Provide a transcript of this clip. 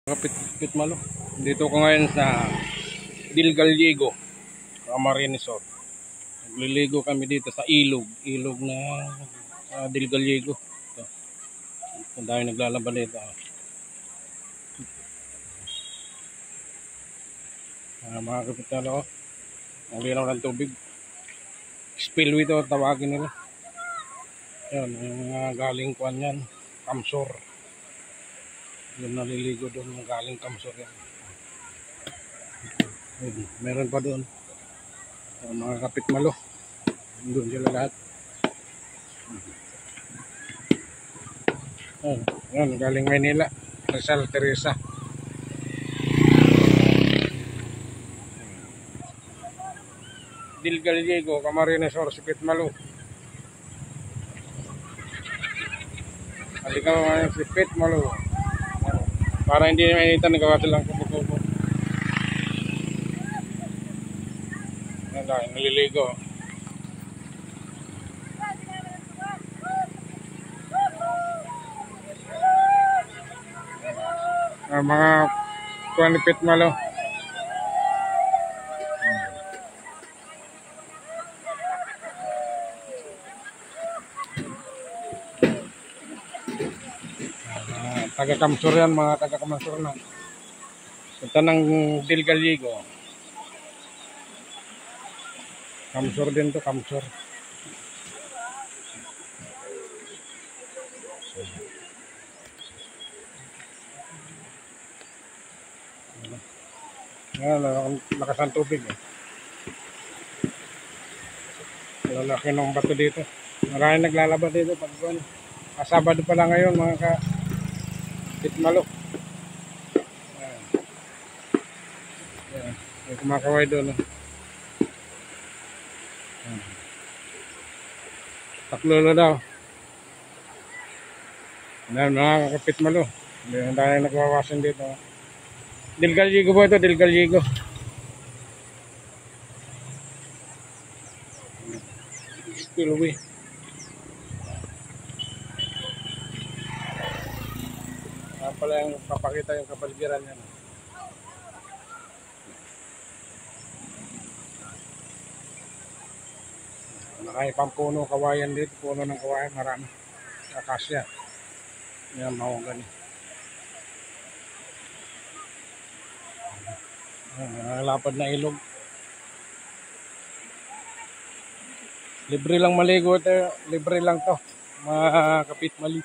Kapit malo. Dito ko ngayon sa Del Gallego, Camarines Sur. Nagliligo kami dito sa ilog na sa Del Gallego. Ito. Kung dahil naglalaban dito. Mga kapit malo, ang linaw ng tubig. Spillway ito tawagin nila. Yan, galing kuan yan, Kamsur. Yung naliligo doon, galing Kamsur yan. Meron pa doon mga kapit malo, doon sila lahat. Yan, galing Maynila, Rizal, Teresa. Del Gallego, Camarines Sur, Sipit Malo. Halika mga Sipit Malo. Para hindi mainitan, nagawa silang kubo-kubo. Yan lang, naliligo. Mga Sipit Malo. Taga-Kamsur yan, mga taga-Kamsur na. Punta ng Del Gallego. Kamsur din to, Kamsur. Yan, lakas ang tubig eh. Lalaki ng bato dito. Maraming naglalaba dito pag Sabado pa lang ngayon mga kapit malo. Yan. May kumakaway doon. Taklolo daw. Yan mga kapit malo. Hindi tayo nagwawasan dito. Del Gallego po ito, Del Gallego. Spillway. Pala yung papakita yung kapaligiran niya. Nakay puno kawayan dito, puno ng kawayan, marami. Akasya. Yan, mahogany. Lapad na ilog. Libre lang maligo ito, libre lang to. Mga kapit mali.